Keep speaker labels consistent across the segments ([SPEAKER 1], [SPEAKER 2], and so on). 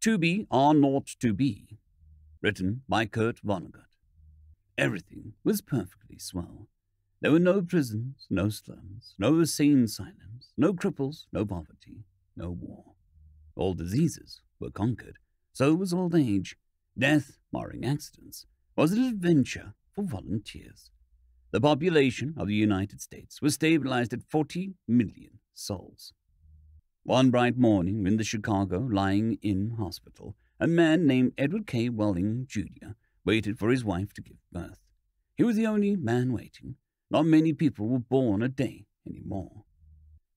[SPEAKER 1] To be are not to be. Written by Kurt Vonnegut. Everything was perfectly swell. There were no prisons, no slums, no insane asylums, no cripples, no poverty, no war. All diseases were conquered. So was old age. Death, barring accidents, was an adventure for volunteers. The population of the United States was stabilized at 40 million souls. One bright morning in the Chicago lying-in hospital, a man named Edward K. Welling, Jr. waited for his wife to give birth. He was the only man waiting. Not many people were born a day anymore.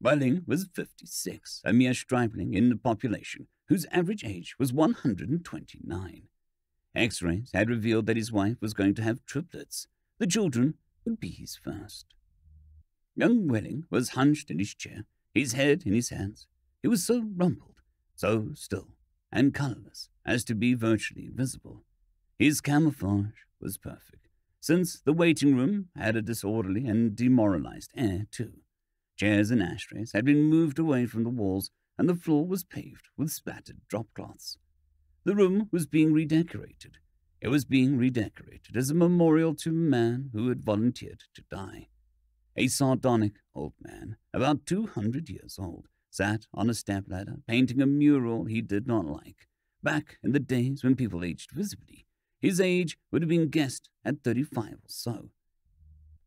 [SPEAKER 1] Welling was 56, a mere stripling in the population, whose average age was 129. X-rays had revealed that his wife was going to have triplets. The children would be his first. Young Welling was hunched in his chair, his head in his hands. He was so rumpled, so still, and colorless as to be virtually invisible. His camouflage was perfect, since the waiting room had a disorderly and demoralized air, too. Chairs and ashtrays had been moved away from the walls, and the floor was paved with splattered drop cloths. The room was being redecorated. It was being redecorated as a memorial to a man who had volunteered to die. A sardonic old man, about 200 years old, sat on a stepladder painting a mural he did not like. Back in the days when people aged visibly, his age would have been guessed at 35 or so.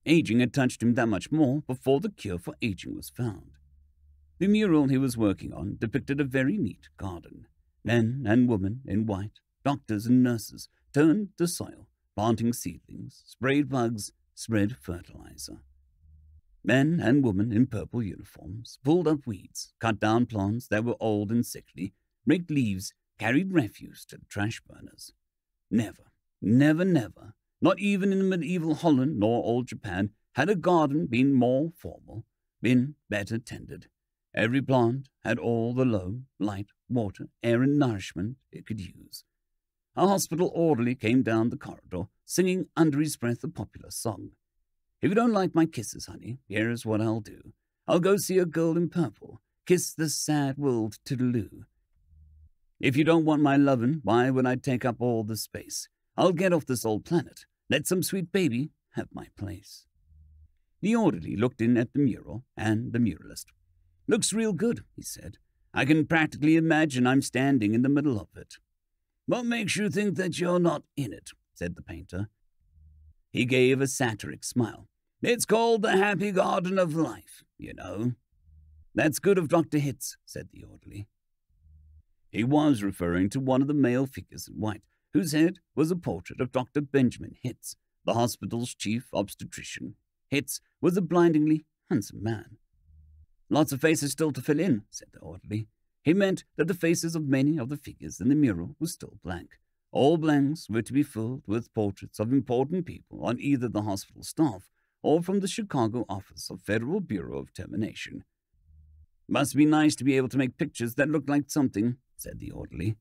[SPEAKER 1] Aging had touched him that much more before the cure for aging was found. The mural he was working on depicted a very neat garden. Men and women in white, doctors and nurses, turned the soil, planting seedlings, sprayed bugs, spread fertilizer. Men and women in purple uniforms pulled up weeds, cut down plants that were old and sickly, raked leaves, carried refuse to the trash burners. Never, never, never, not even in medieval Holland nor old Japan, had a garden been more formal, been better tended. Every plant had all the loam, light, water, air, and nourishment it could use. A hospital orderly came down the corridor, singing under his breath a popular song. If you don't like my kisses, honey, here's what I'll do. I'll go see a girl in purple, kiss the sad world toodaloo. If you don't want my lovin', why would I take up all the space? I'll get off this old planet. Let some sweet baby have my place. The orderly looked in at the mural and the muralist. Looks real good, he said. I can practically imagine I'm standing in the middle of it. What makes you think that you're not in it? Said the painter. He gave a satiric smile. It's called the Happy Garden of Life, you know. That's good of Dr. Hitz, said the orderly. He was referring to one of the male figures in white, whose head was a portrait of Dr. Benjamin Hitz, the hospital's chief obstetrician. Hitz was a blindingly handsome man. Lots of faces still to fill in, said the orderly. He meant that the faces of many of the figures in the mural were still blank. All blanks were to be filled with portraits of important people on either the hospital staff or from the Chicago office of Federal Bureau of Termination. Must be nice to be able to make pictures that look like something, said the orderly.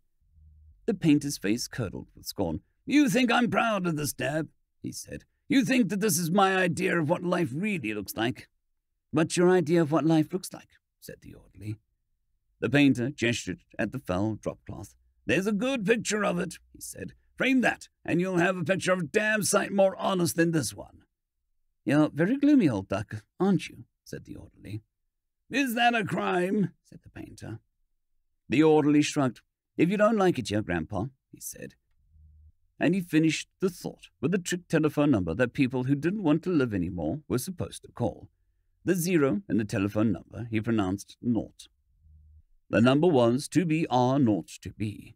[SPEAKER 1] The painter's face curdled with scorn. You think I'm proud of this, Dab, he said. You think that this is my idea of what life really looks like. What's your idea of what life looks like? Said the orderly. The painter gestured at the foul drop-cloth. There's a good picture of it, he said. Frame that, and you'll have a picture of a damn sight more honest than this one. You're very gloomy, old duck, aren't you? Said the orderly. Is that a crime? Said the painter. The orderly shrugged. If you don't like it, your grandpa, he said. And he finished the thought with a trick telephone number that people who didn't want to live anymore were supposed to call. The 0 in the telephone number he pronounced naught. The number was 2BR02B.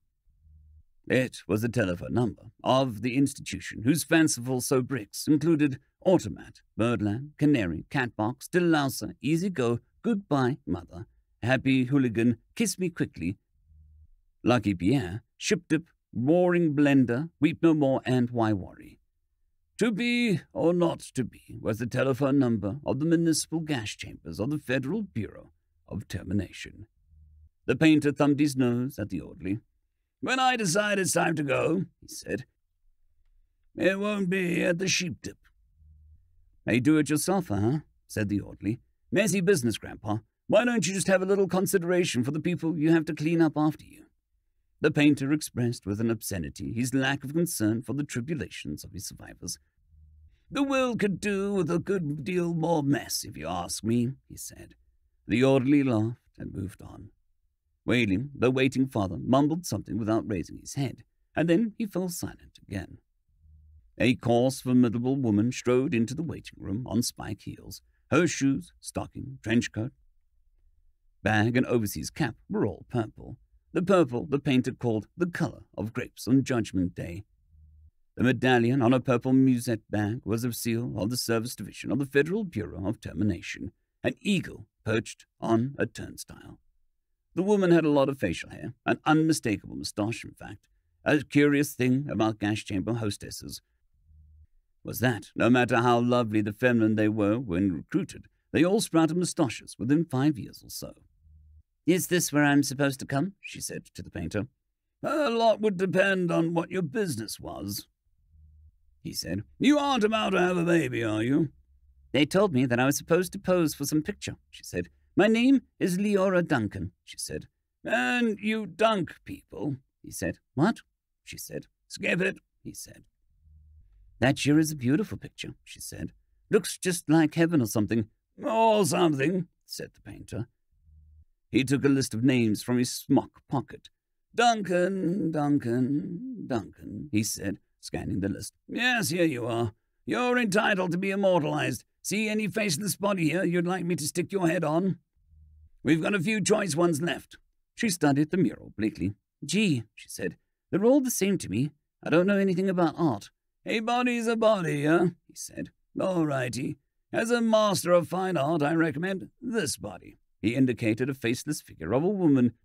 [SPEAKER 1] It was the telephone number of the institution whose fanciful sobriquets included Automat, Birdland, Canary, Catbox, Delouser, Easy Go, Goodbye, Mother, Happy Hooligan, Kiss Me Quickly, Lucky Pierre, Ship Dip, Roaring Blender, Weep No More, and Why Worry. To be or not to be was the telephone number of the municipal gas chambers of the Federal Bureau of Termination. The painter thumbed his nose at the orderly. When I decide it's time to go, he said, it won't be at the Sheep Dip. A do-it-yourselfer, huh? Said the orderly. Messy business, Grandpa. Why don't you just have a little consideration for the people you have to clean up after you? The painter expressed with an obscenity his lack of concern for the tribulations of his survivors. "The world could do with a good deal more mess, if you ask me," he said. The orderly laughed and moved on. Wailing, the waiting father mumbled something without raising his head, and then he fell silent again. A coarse, formidable woman strode into the waiting room on spike heels. Her shoes, stocking, trench coat, bag, and overseas cap were all purple. The purple the painter called the color of grapes on Judgment Day. The medallion on a purple musette bag was a seal of the Service Division of the Federal Bureau of Termination, an eagle perched on a turnstile. The woman had a lot of facial hair, an unmistakable moustache, in fact. A curious thing about gas chamber hostesses was that, no matter how lovely the feminine they were when recruited, they all sprouted moustaches within 5 years or so. "Is this where I'm supposed to come?" she said to the painter. "A lot would depend on what your business was," he said. "You aren't about to have a baby, are you?" "They told me that I was supposed to pose for some picture," she said. "My name is Leora Duncan," she said. "And you dunk people," he said. "What?" she said. "Skip it," he said. "That sure is a beautiful picture," she said. "Looks just like heaven or something." "Or something," said the painter. He took a list of names from his smock pocket. "Duncan, Duncan, Duncan," he said, scanning the list. "Yes, here you are. You're entitled to be immortalized. See any faceless body here you'd like me to stick your head on? We've got a few choice ones left." She studied the mural bleakly. "Gee," she said, "they're all the same to me. I don't know anything about art." "A body's a body, he said. "All righty. As a master of fine art, I recommend this body." He indicated a faceless figure of a woman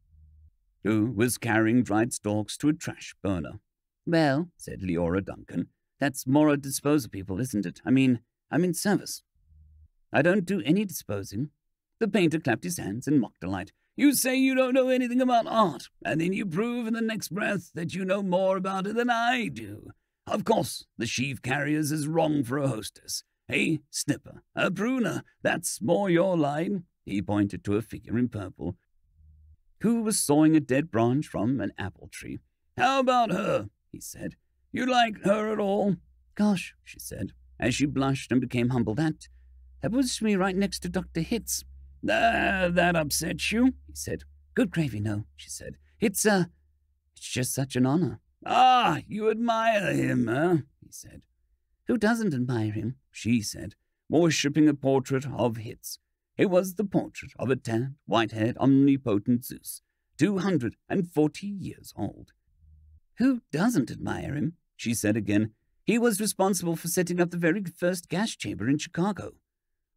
[SPEAKER 1] who was carrying dried stalks to a trash burner. "Well," said Leora Duncan, "that's more a dispose of people, isn't it? I mean, I'm in service." "I don't do any disposing." The painter clapped his hands in mock delight. "You say you don't know anything about art, and then you prove in the next breath that you know more about it than I do. Of course, the sheaf carriers is wrong for a hostess. A snipper, a pruner, that's more your line." He pointed to a figure in purple, who was sawing a dead branch from an apple tree. "How about her?" he said. "You like her at all?" "Gosh," she said, as she blushed and became humbled, that puts me right next to Dr. Hitz." That upsets you?" he said. "Good gravy, no," she said. It's just such an honor." "Ah, you admire him, he said. "Who doesn't admire him?" she said, worshipping a portrait of Hitz. It was the portrait of a tanned, white-haired, omnipotent Zeus, 240 years old. "Who doesn't admire him?" she said again. "He was responsible for setting up the very first gas chamber in Chicago."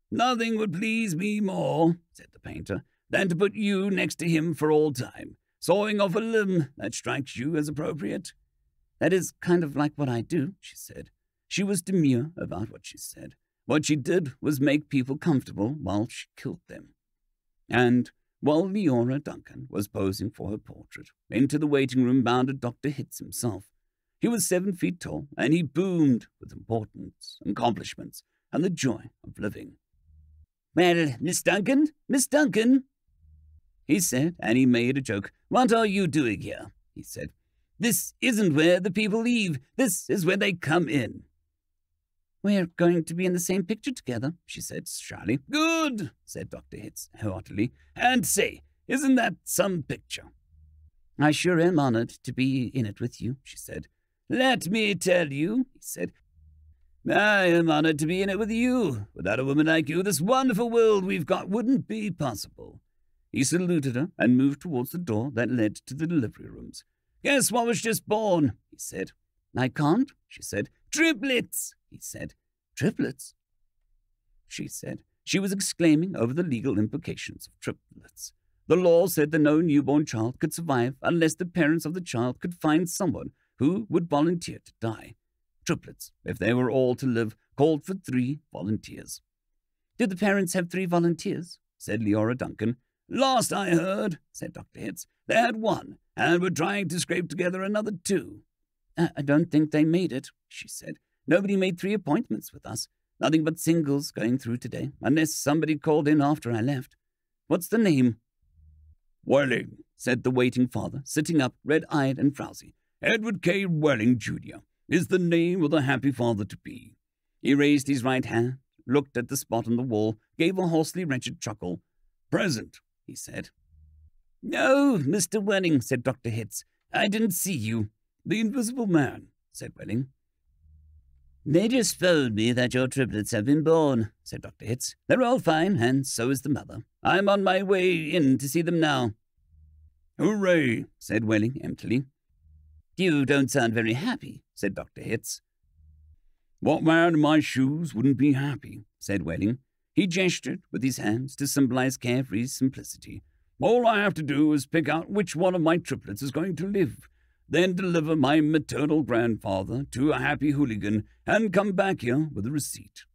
[SPEAKER 1] "Nothing would please me more," said the painter, "than to put you next to him for all time. Sawing off a limb, that strikes you as appropriate?" "That is kind of like what I do," she said. She was demure about what she said. What she did was make people comfortable while she killed them. And while Leora Duncan was posing for her portrait, into the waiting room bounded Dr. Hitz himself. He was 7 feet tall, and he boomed with importance, accomplishments, and the joy of living. "Well, Miss Duncan, he said, and he made a joke. "What are you doing here?" he said. "This isn't where the people leave. This is where they come in." "We're going to be in the same picture together," she said shyly. "Good," said Dr. Hitz heartily. "And say, isn't that some picture?" "I sure am honored to be in it with you," she said. "Let me tell you," he said, "I am honored to be in it with you. Without a woman like you, this wonderful world we've got wouldn't be possible." He saluted her and moved towards the door that led to the delivery rooms. "Guess what was just born?" he said. "I can't," she said. "Triplets," he said. "Triplets?" she said. She was exclaiming over the legal implications of triplets. The law said that no newborn child could survive unless the parents of the child could find someone who would volunteer to die. Triplets, if they were all to live, called for 3 volunteers. "Did the parents have 3 volunteers?" said Leora Duncan. "Last I heard," said Dr. Hitz, "they had 1, and were trying to scrape together another 2. "I don't think they made it," she said. "Nobody made 3 appointments with us. Nothing but singles going through today, unless somebody called in after I left. What's the name?" "Welling," said the waiting father, sitting up, red-eyed and frowsy. "Edward K. Welling, Jr. is the name of the happy father-to-be." He raised his right hand, looked at the spot on the wall, gave a hoarsely wretched chuckle. "Present," he said. "No, Mr. Welling," said Dr. Hitz. "I didn't see you." "The Invisible Man," said Welling. "They just phoned me that your triplets have been born," said Dr. Hitz. "They're all fine, and so is the mother. I'm on my way in to see them now." "Hooray," said Welling emptily. "You don't sound very happy," said Dr. Hitz. "What man in my shoes wouldn't be happy?" said Welling. He gestured with his hands to symbolize carefree simplicity. "All I have to do is pick out which one of my triplets is going to live, then deliver my maternal grandfather to a happy hooligan, and come back here with a receipt."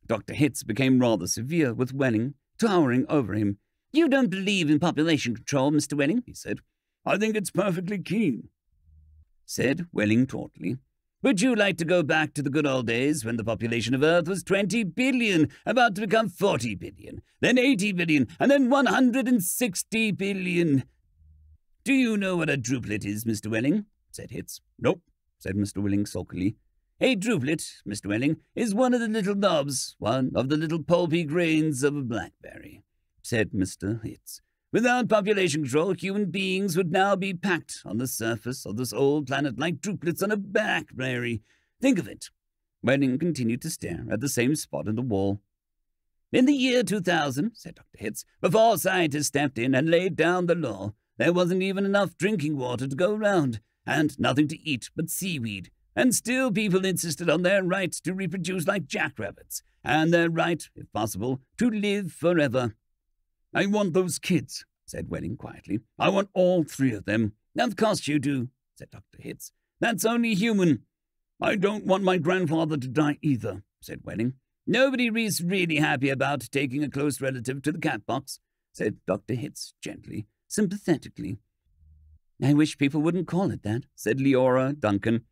[SPEAKER 1] Dr. Hitz became rather severe with Welling, towering over him. "You don't believe in population control, Mr. Welling," he said. "I think it's perfectly keen," said Welling tautly. "Would you like to go back to the good old days when the population of Earth was 20 billion, about to become 40 billion, then 80 billion, and then 160 billion? Do you know what a druplet is, Mr. Welling?" said Hitz. "Nope," said Mr. Welling sulkily. "A druplet, Mr. Welling, is one of the little knobs, one of the little pulpy grains of a blackberry," said Mr. Hitz. "Without population control, human beings would now be packed on the surface of this old planet like drupelets on a blackberry. Think of it." Welling continued to stare at the same spot in the wall. "In the year 2000, said Dr. Hitz, before scientists stepped in and laid down the law, there wasn't even enough drinking water to go round, and nothing to eat but seaweed. And still people insisted on their right to reproduce like jackrabbits, and their right, if possible, to live forever." "I want those kids," said Welling quietly. "I want all three of them." "Of course you do," said Dr. Hitz. "That's only human." "I don't want my grandfather to die either," said Welling. "Nobody is really happy about taking a close relative to the cat box," said Dr. Hitz gently, sympathetically. "I wish people wouldn't call it that," said Leora Duncan.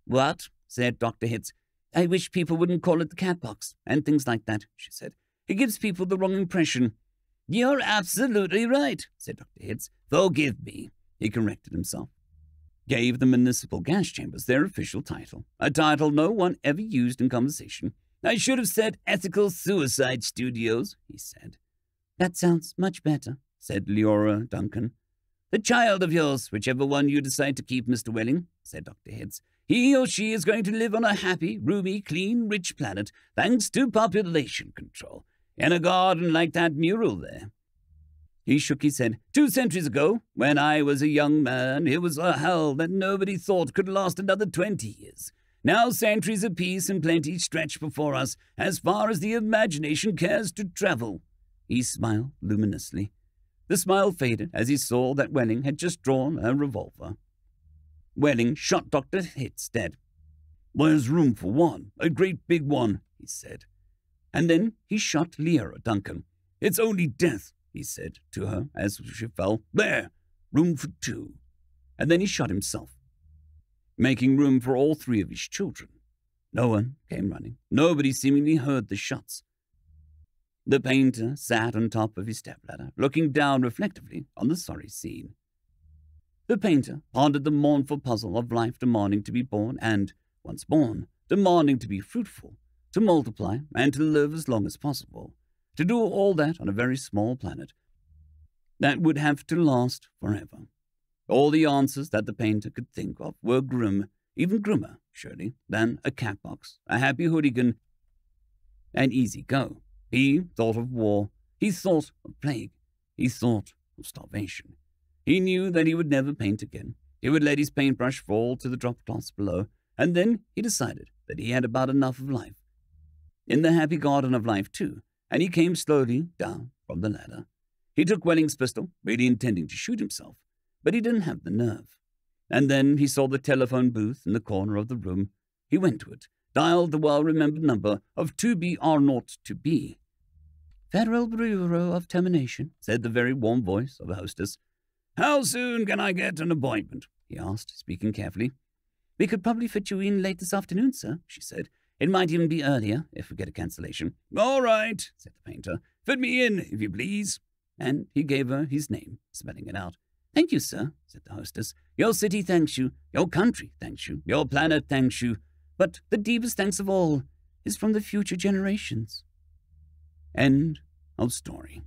[SPEAKER 1] "What?" said Dr. Hitz. "I wish people wouldn't call it the cat box, and things like that," she said. "It gives people the wrong impression." "You're absolutely right," said Dr. Hitz. "Forgive me," he corrected himself. Gave the municipal gas chambers their official title, a title no one ever used in conversation. "I should have said ethical suicide studios," he said. "That sounds much better," said Leora Duncan. "The child of yours, whichever one you decide to keep, Mr. Welling," said Dr. Hitz, "he or she is going to live on a happy, roomy, clean, rich planet, thanks to population control, in a garden like that mural there." He shook his head. "2 centuries ago, when I was a young man, it was a hell that nobody thought could last another 20 years. Now centuries of peace and plenty stretch before us, as far as the imagination cares to travel." He smiled luminously. The smile faded as he saw that Welling had just drawn a revolver. Welling shot Dr. Hitz dead. "There's room for one, a great big one," he said. And then he shot Leora Duncan. "It's only death," he said to her as she fell. "There, room for 2. And then he shot himself, making room for all 3 of his children. No one came running. Nobody seemingly heard the shots. The painter sat on top of his stepladder, looking down reflectively on the sorry scene. The painter pondered the mournful puzzle of life demanding to be born and, once born, demanding to be fruitful, to multiply and to live as long as possible, to do all that on a very small planet that would have to last forever. All the answers that the painter could think of were grim, even grimmer, surely, than a cat box, a happy hooligan, an easy go. He thought of war. He thought of plague. He thought of starvation. He knew that he would never paint again. He would let his paintbrush fall to the drop cloths below, and then he decided that he had about enough of life. In the happy garden of life, too, and he came slowly down from the ladder. He took Welling's pistol, really intending to shoot himself, but he didn't have the nerve. And then he saw the telephone booth in the corner of the room. He went to it, dialed the well-remembered number of 2BR02B. "Federal Bureau of Termination," said the very warm voice of a hostess. "How soon can I get an appointment?" he asked, speaking carefully. "We could probably fit you in late this afternoon, sir," she said. "It might even be earlier, if we get a cancellation." "All right," said the painter. "Fit me in, if you please." and he gave her his name, spelling it out. "Thank you, sir," said the hostess. "Your city thanks you, your country thanks you, your planet thanks you, but the deepest thanks of all is from the future generations." End of story.